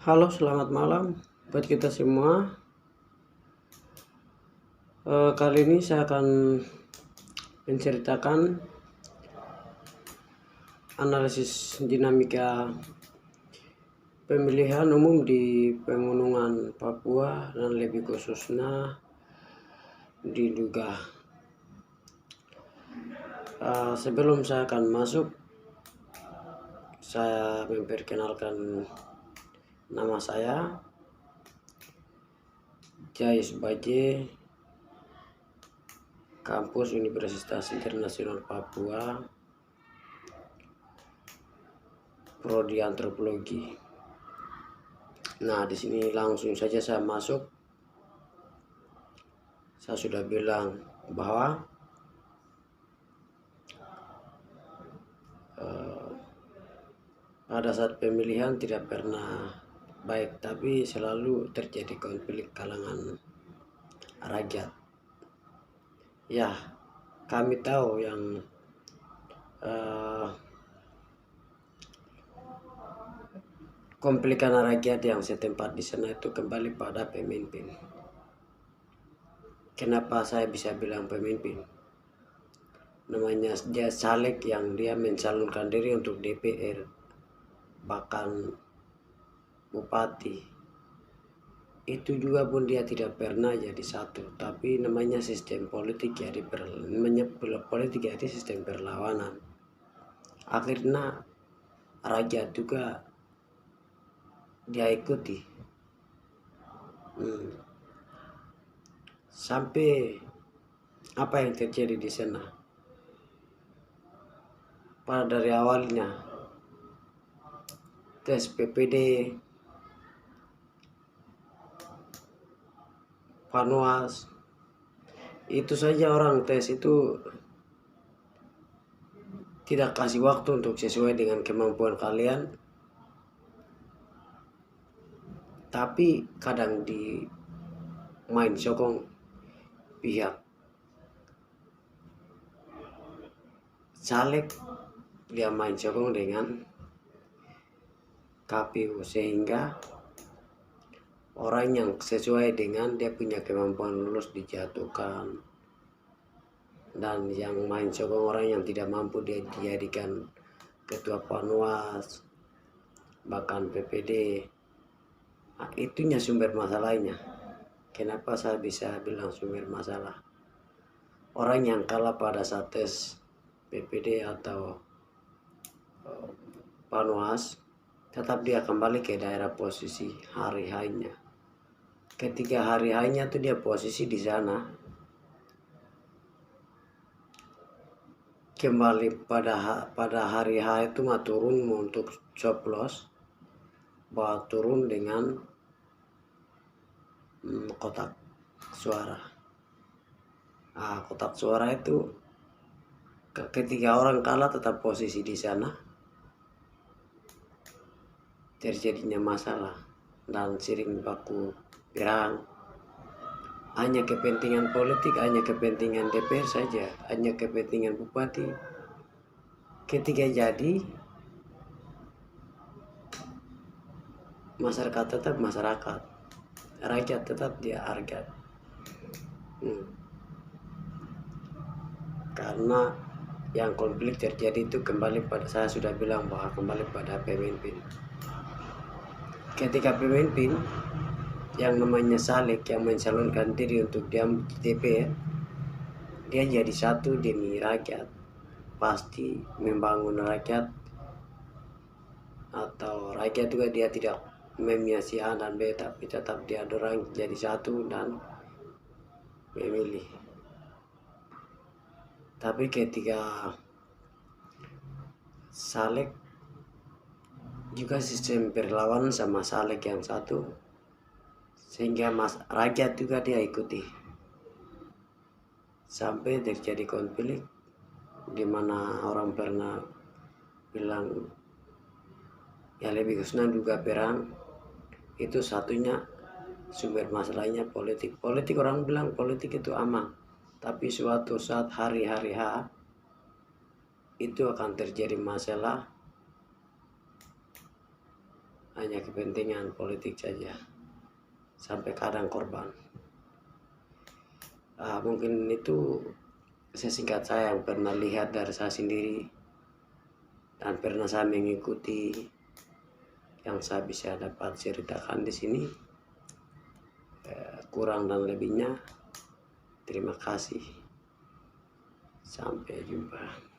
Halo, selamat malam buat kita semua. Kali ini saya akan menceritakan analisis dinamika pemilihan umum di Pegunungan Papua dan lebih khususnya di Duga. Sebelum saya akan masuk, saya memperkenalkan nama saya Jai Subaje, kampus Universitas Internasional Papua, prodi antropologi. Nah, di sini langsung saja saya masuk. Saya sudah bilang bahwa pada saat pemilihan tidak pernah baik, tapi selalu terjadi konflik kalangan rakyat. Ya, kami tahu yang konflik rakyat yang setempat di sana itu kembali pada pemimpin. Kenapa saya bisa bilang pemimpin? Namanya dia caleg yang dia mencalonkan diri untuk DPR, bahkan bupati. Itu juga pun dia tidak pernah jadi satu, tapi namanya sistem politik ya, politik jadi sistem perlawanan. Akhirnya rakyat juga dia ikuti. Sampai apa yang terjadi di sana? Pada dari awalnya tes PPD, Panwas, itu saja orang tes itu tidak kasih waktu untuk sesuai dengan kemampuan kalian, tapi kadang di main sokong pihak caleg, dia main sokong dengan KPU, sehingga orang yang sesuai dengan dia punya kemampuan lulus dijatuhkan, dan yang main sokong orang yang tidak mampu dia dijadikan ketua Panwas, bahkan PPD. Nah, itunya sumber masalahnya. Kenapa saya bisa bilang sumber masalah? Orang yang kalah pada saat tes PPD atau Panwas, tetap dia kembali ke daerah posisi hari hanya. Ketika hari hanya itu dia posisi di sana, kembali pada hari H itu mah turun untuk coblos, bahwa turun dengan kotak suara. Nah, kotak suara itu ketika orang kalah tetap posisi di sana, terjadinya masalah dan sering baku perang. Hanya kepentingan politik, hanya kepentingan DPR saja, hanya kepentingan bupati. Ketika jadi, masyarakat tetap masyarakat, rakyat tetap dia rakyat. Karena yang konflik terjadi itu kembali pada, saya sudah bilang bahwa kembali pada pemimpin. Ketika pemimpin yang namanya caleg yang mencalonkan diri untuk dia DPR, dia jadi satu demi rakyat, pasti membangun rakyat, atau rakyat juga dia tidak memilih A dan B, tapi tetap dia dorang jadi satu dan memilih. Tapi ketika caleg juga sistem perlawanan sama caleg yang satu, sehingga rakyat juga dia ikuti, sampai terjadi konflik di mana orang pernah bilang ya lebih khususnya juga perang. Itu satunya sumber masalahnya politik. Orang bilang politik itu aman, tapi suatu saat hari H itu akan terjadi masalah. hanya kepentingan politik saja, sampai kadang korban. Mungkin itu sesingkat saya yang pernah lihat dari saya sendiri dan pernah saya mengikuti, yang saya bisa dapat ceritakan di sini. Kurang dan lebihnya, terima kasih. Sampai jumpa.